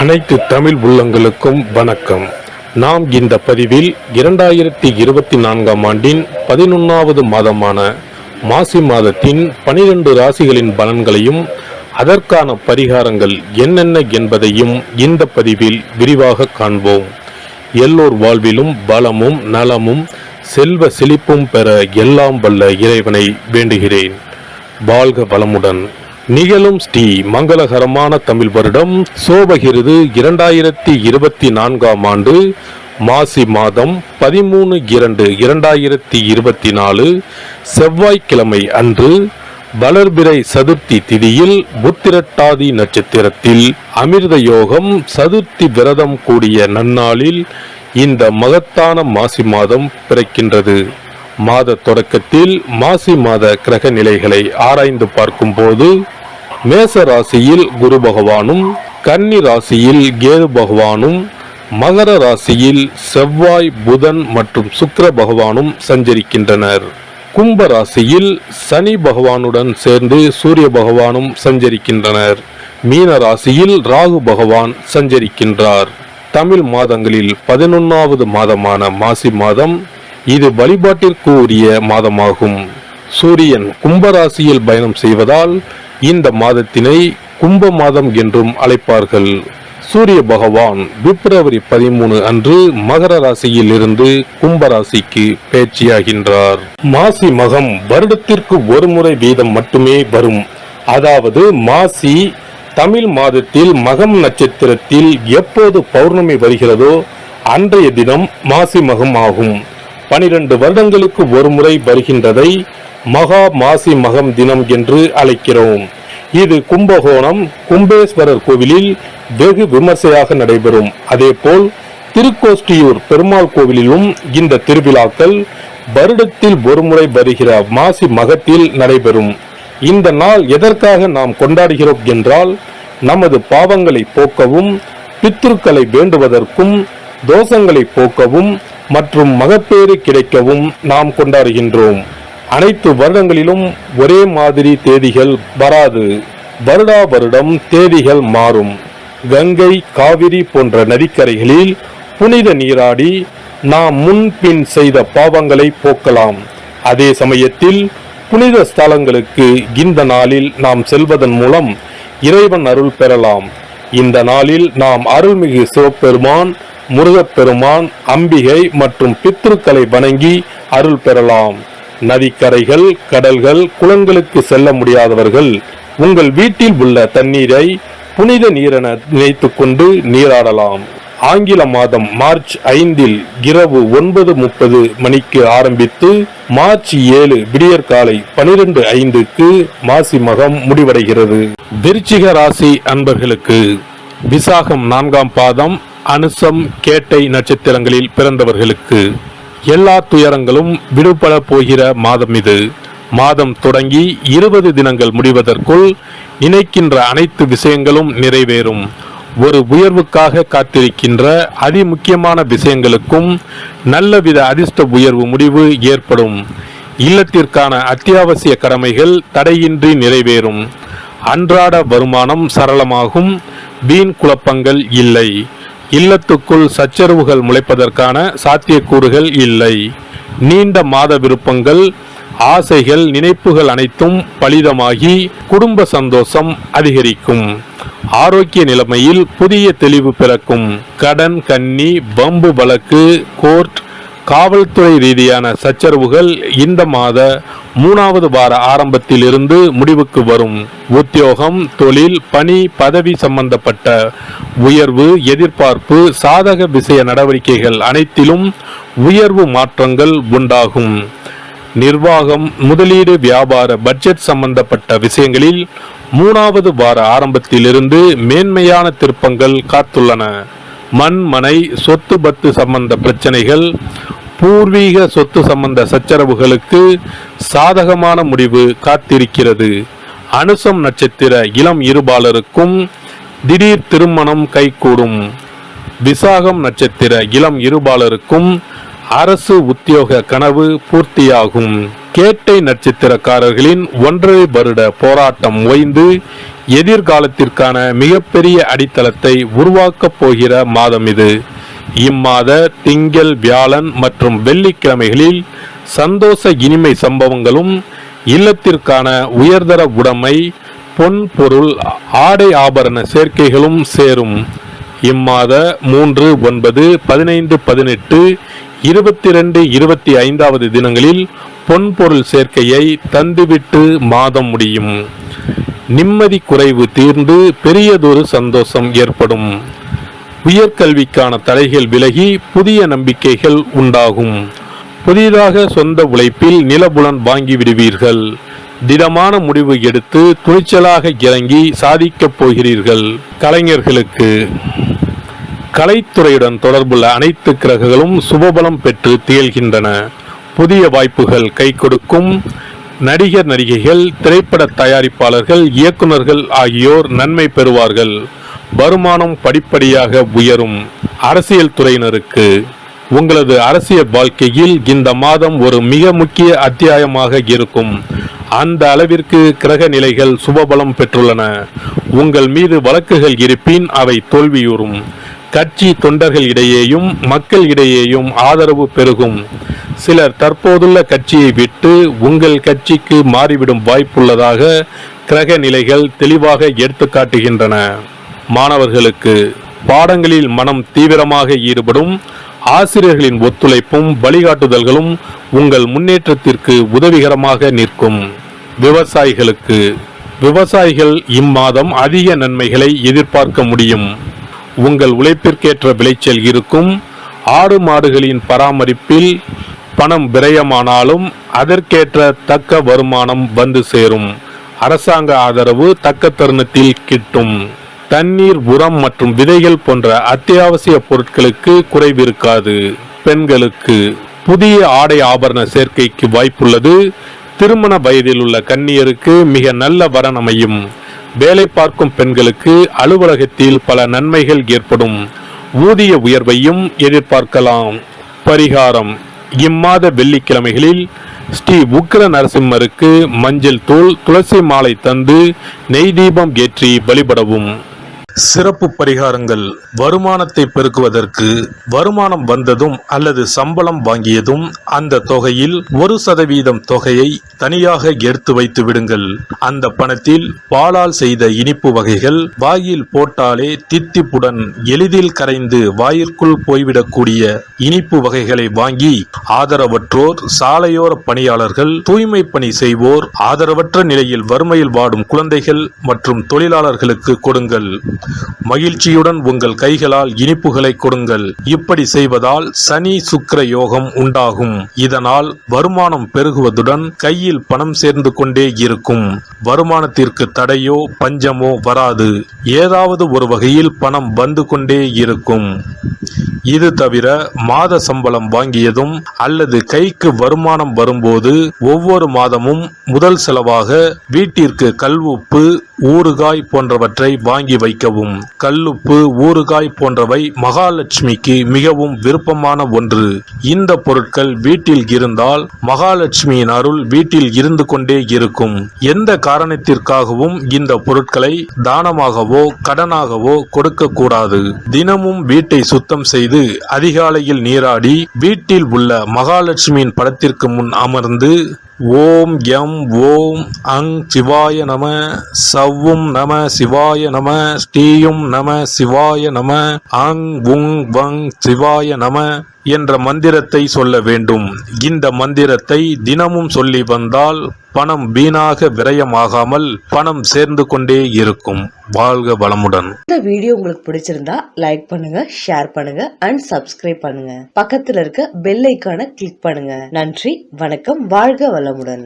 அனைத்து தமிழ் உள்ளங்களுக்கும் வணக்கம். நாம் இந்த பதிவில் 2024ஆம் ஆண்டின் 11வது மாதமான மாசி மாதத்தின் 12 ராசிகளின் பலன்களையும் அதற்கான பரிகாரங்கள் என்னென்ன என்பதையும் இந்த பதிவில் விரிவாக காண்போம். எல்லோர் வாழ்விலும் பலமும் நலமும் செல்வ செழிப்பும் பெற எல்லாம் வல்ல இறைவனை வேண்டுகிறேன். வாழ்க வளமுடன். நிகழும் ஸ்ரீ மங்களகரமான தமிழ் வருடம் சோபகிருது 2024ஆம் ஆண்டு மாசி மாதம் 13/2/2024 செவ்வாய்க்கிழமை அன்று வளர்பிறை சதுர்த்தி திதியில் புத்திரட்டாதி நட்சத்திரத்தில் அமிர்த யோகம் சதுர்த்தி விரதம் கூடிய நன்னாளில் இந்த மகத்தான மாசி மாதம் பிறக்கின்றது. மாத தொடக்கத்தில் மாசி மாத கிரக நிலைகளை ஆராய்ந்து பார்க்கும்போது மேச ராசியில் குரு பகவானும், கன்னி ராசியில் கேது பகவானும், மகர ராசியில் செவ்வாய், புதன் மற்றும் சுக்கிர பகவானும் சஞ்சரிக்கின்றனர். கும்ப ராசியில் சனி பகவானுடன் சேர்ந்து சூரிய பகவானும் சஞ்சரிக்கின்றனர். மீன ராசியில் ராகு பகவான் சஞ்சரிக்கின்றார். தமிழ் மாதங்களில் 11வது மாதமான மாசி மாதம் இது வழிபாட்டிற்கு உரிய மாதமாகும். சூரியன் கும்பராசியில் பயணம் செய்வதால் இந்த மாதத்தினை கும்ப மாதம் என்றும் அழைப்பார்கள். சூரிய பகவான் பிப்ரவரி 13 அன்று மகர ராசியில் இருந்து கும்பராசிக்கு பயிற்சியாகின்றார். மாசி மகம் வருடத்திற்கு ஒரு முறை வீதம் மட்டுமே வரும். அதாவது மாசி தமிழ் மாதத்தில் மகம் நட்சத்திரத்தில் எப்போது பௌர்ணமி வருகிறதோ அன்றைய தினம் மாசி மகம் ஆகும். 12 வருடங்களுக்கு ஒரு முறை வருகின்றதை மகா மாசி மகம் தினம் என்று அழைக்கிறோம். இது கும்பகோணம் கும்பேஸ்வரர் கோவிலில் வெகு விமர்சையாக நடைபெறும். அதேபோல் திருக்கோஷ்டியூர் பெருமாள் கோவிலிலும் இந்த திருவிழாக்கள் வருடத்தில் ஒரு முறை வருகிற மாசி மகத்தில் நடைபெறும். இந்த நாள் எதற்காக நாம் கொண்டாடுகிறோம் என்றால், நமது பாவங்களை போக்கவும், பித்ருக்களை வேண்டுவதற்கும், தோஷங்களை போக்கவும் மற்றும் மகப்பேறு கிடைக்கவும் நாம் கொண்டாடுகின்றோம். அனைத்து வருடங்களிலும் ஒரே மாதிரி தேதிகள் வராது. வருடா வருடம் தேதிகள் மாறும். கங்கை, காவிரி போன்ற நதிக்கரைகளில் புனித நீராடி நாம் முன்பின் செய்த பாவங்களை போக்கலாம். அதே சமயத்தில் புனித ஸ்தலங்களுக்கு இந்த நாளில் நாம் செல்வதன் மூலம் இறைவன் அருள் பெறலாம். இந்த நாளில் நாம் அருள்மிகு சிவபெருமான், முருகப்பெருமான், அம்பிகை மற்றும் பித்ருக்களை வணங்கி அருள் பெறலாம். நதிக்கரைகள், கடல்கள், குளங்களுக்கு செல்ல முடியாதவர்கள் உங்கள் வீட்டில் உள்ள தண்ணீரை புனித நீரென நினைத்து கொண்டு நீராடலாம். ஆங்கில மாதம் மார்ச் 5 இரவு 9:30 மணிக்கு ஆரம்பித்து மார்ச் 7 விடியற்காலை 12:05 மாசி மகம் முடிவடைகிறது. விருச்சிக ராசி அன்பர்களுக்கு விசாகம் 4ஆம் பாதம், அனுசம், கேட்டை நட்சத்திரங்களில் பிறந்தவர்களுக்கு எல்லா துயரங்களும் விடுபட போகிற மாதம் இது. மாதம் தொடங்கி 20 தினங்கள் முடிவதற்குள் நினைக்கின்ற அனைத்து விஷயங்களும் நிறைவேறும். ஒரு உயர்வுக்காக காத்திருக்கின்ற அதிமுக்கியமான விஷயங்களுக்கும் நல்லவித அதிர்ஷ்ட உயர்வு முடிவு ஏற்படும். இல்லத்திற்கான அத்தியாவசிய கடமைகள் தடையின்றி நிறைவேறும். அன்றாட வருமானம் சரளமாகும். வீண் குழப்பங்கள் இல்லை. இல்லத்துக்குள் சச்சரவுகள் முளைப்பதற்கான சாத்தியக்கூறுகள் இல்லை. நீண்ட மாத விருப்பங்கள், ஆசைகள், நினைப்புகள் அனைத்தும் பலிதமாகி குடும்ப சந்தோஷம் அதிகரிக்கும். ஆரோக்கிய நிலைமையில் புதிய தெளிவு பிறக்கும். கடன், கன்னி, வம்பு வழக்கு, கோர்ட், காவல்துறை ரீதியான சச்சரவுகள் இந்த மாத 3வது வார ஆரம்பத்தில் இருந்து முடிவுக்கு வரும். உத்தியோகம், தொழில், பணி, பதவி சம்பந்தப்பட்ட உயர்வு, எதிர்பார்ப்பு, சாதக விஷய நடவடிக்கைகள் அனைத்திலும் உயர்வு மாற்றங்கள் உண்டாகும். நிர்வாகம், முதலீடு, வியாபார, பட்ஜெட் சம்பந்தப்பட்ட விஷயங்களில் 3வது வார ஆரம்பத்திலிருந்து மேன்மையான திருப்பங்கள் காத்துள்ளன. மண், மனை, சொத்து பத்து சம்பந்த பிரச்சனைகள், பூர்வீக சொத்து சம்பந்த சச்சரவுகளுக்கு சாதகமான முடிவு காத்திருக்கிறது. அனுசம் நட்சத்திர இளம் இருபாலருக்கும் திடீர் திருமணம் கைகூடும். விசாகம் நட்சத்திர இளம் இருபாலருக்கும் அரசு உத்தியோக கனவு பூர்த்தியாகும். கேட்டை நட்சத்திரக்காரர்களின் 1.5 வருட போராட்டம் ஓய்ந்து எதிர்காலத்திற்கான மிகப்பெரிய அடித்தளத்தை உருவாக்கப் போகிற மாதம் இது. இம்மாத திங்கள், வியாழன் மற்றும் வெள்ளிக்கிழமைகளில் சந்தோஷ இனிமை சம்பவங்களும் இல்லத்திற்கான உயர்தர உடைமை, பொன் பொருள், ஆடை ஆபரண சேர்க்கைகளும் சேரும். இம்மாத 3, 9, 15, 18, 22, 25 தினங்களில் பொன்பொருள் சேர்க்கையை தந்துவிட்டு மாதம் முடியும். நிம்மதி குறைவு தீர்ந்து பெரியதொரு சந்தோஷம் ஏற்படும். உயர்கல்விக்கான தடைகள் விலகி புதிய நம்பிக்கைகள் உண்டாகும். புதிதாக சொந்த உழைப்பில் நிலபுலன் வாங்கி விடுவீர்கள். திடமான முடிவு எடுத்து துணிச்சலாக இறங்கி சாதிக்கப் போகிறீர்கள். கலைஞர்களுக்கு கலைத்துறையுடன் தொடர்புள்ள அனைத்து கிரகங்களும் சுபபலம் பெற்று திகழ்கின்றன. புதிய வாய்ப்புகள் கை கொடுக்கும். நடிகர், நடிகைகள், திரைப்பட தயாரிப்பாளர்கள், இயக்குநர்கள் ஆகியோர் நன்மை பெறுவார்கள். வருமானம் படிப்படியாக உயரும். அரசியல் துறையினருக்கு உங்களது அரசியல் வாழ்க்கையில் இந்த மாதம் ஒரு மிக முக்கிய அத்தியாயமாக இருக்கும். அந்த அளவிற்கு கிரக நிலைகள் சுபபலம் பெற்றுள்ளன. உங்கள் மீது வழக்குகள் இருப்பின் அவை தோல்வியுறும். கட்சி தொண்டர்கள் இடையேயும் மக்கள் இடையேயும் ஆதரவு பெருகும். சிலர் தற்போதுள்ள கட்சியை விட்டு உங்கள் கட்சிக்கு மாறிவிடும் வாய்ப்புள்ளதாக கிரக நிலைகள் தெளிவாக எடுத்து காட்டுகின்றன. மாணவர்களுக்கு பாடங்களில் மனம் தீவிரமாக ஈடுபடும். ஆசிரியர்களின் ஒத்துழைப்பும் வழிகாட்டுதல்களும் உங்கள் முன்னேற்றத்திற்கு உதவிகரமாக நிற்கும். விவசாயிகளுக்கு விவசாயிகள் இம்மாதம் அதிக நன்மைகளை எதிர்பார்க்க முடியும். உங்கள் உழைப்பிற்கேற்ற விளைச்சல் இருக்கும். ஆடு மாடுகளின் பராமரிப்பில் பணம் விரயமானாலும் அதற்கேற்ற தக்க வருமானம் வந்து சேரும். அரசாங்க ஆதரவு தக்க தருணத்தில் கிட்டும். தண்ணீர், உரம் மற்றும் விதைகள் போன்ற அத்தியாவசிய பொருட்களுக்கு குறைவிருக்காது. பெண்களுக்கு புதிய ஆடை ஆபரண சேர்க்கைக்கு வாய்ப்புள்ளது. திருமண வயதில் உள்ள கன்னியருக்கு மிக நல்ல வரன் அமையும். வேலை பார்க்கும் பெண்களுக்கு அலுவலகத்தில் பல நன்மைகள் ஏற்படும். ஊதிய உயர்வையும் எதிர்பார்க்கலாம். பரிகாரம்: இம்மாத வெள்ளிக்கிழமைகளில் ஸ்ரீ உக்ர நரசிம்மருக்கு மஞ்சள் தூள், துளசி மாலை தந்து நெய் தீபம் ஏற்றி வழிபடவும். சிறப்பு பரிகாரங்கள்: வருமானத்தை பெருக்குவதற்கு வருமானம் வந்ததும் அல்லது சம்பளம் வாங்கியதும் அந்த தொகையில் 1% தொகையை தனியாக எடுத்து வைத்து விடுங்கள். அந்த பணத்தில் பாலால் செய்த இனிப்பு வகைகள், வாயில் போட்டாலே தித்திப்புடன் எளிதில் கரைந்து வாயிற்குள் போய்விடக்கூடிய இனிப்பு வகைகளை வாங்கி ஆதரவற்றோர், சாலையோர பணியாளர்கள், தூய்மை பணி செய்வோர், ஆதரவற்ற நிலையில் வறுமையில் வாடும் குழந்தைகள் மற்றும் தொழிலாளர்களுக்கு கொடுங்கள். மகிழ்ச்சியுடன் உங்கள் கைகளால் இனிப்புகளை கொடுங்கள். இப்படி செய்வதால் சனி சுக்கிர யோகம் உண்டாகும். இதனால் வருமானம் பெருகுவதுடன் கையில் பணம் சேர்ந்து கொண்டே இருக்கும். வருமானத்திற்கு தடையோ பஞ்சமோ வராது. ஏதாவது ஒரு வகையில் பணம் வந்து கொண்டே இருக்கும். இது தவிர மாத சம்பளம் வாங்கியதும் அல்லது கைக்கு வருமானம் வரும்போது ஒவ்வொரு மாதமும் முதல் செலவாக வீட்டிற்கு கல்லுப்பு, ஊறுகாய் போன்றவற்றை வாங்கி வைக்கவும். கல்லுப்பு, ஊறுகாய் போன்றவை மகாலட்சுமிக்கு மிகவும் விருப்பமான ஒன்று. இந்த பொருட்கள் வீட்டில் இருந்தால் மகாலட்சுமியின் அருள் வீட்டில் இருந்து கொண்டே இருக்கும். எந்த காரணத்திற்காகவும் இந்த பொருட்களை தானமாகவோ கடனாகவோ கொடுக்க கூடாது. தினமும் வீட்டை சுத்தம் செய்து அதிகாலையில் நீராடி வீட்டில் உள்ள மகாலட்சுமியின் படத்திற்கு முன் அமர்ந்து ஓம் யம் ஓம் அங் சிவாய நம, சவ்வும் நம சிவாய நம, ஸ்ரீயும் நம சிவாய நம, அங் உங் வங் சிவாய நம என்ற மந்திரத்தை சொல்ல வேண்டும். இந்த மந்திரத்தை தினமும் சொல்லி வந்தால் பணம் வீணாக விரயமாகாமல் பணம் சேர்ந்து கொண்டே இருக்கும். வாழ்க வளமுடன். இந்த வீடியோ உங்களுக்கு பிடிச்சிருந்தா லைக் பண்ணுங்க, ஷேர் பண்ணுங்க அண்ட் சப்ஸ்கிரைப் பண்ணுங்க. பக்கத்துல இருக்க பெல் ஐகானை கிளிக் பண்ணுங்க. நன்றி, வணக்கம், வாழ்க வளமுடன்.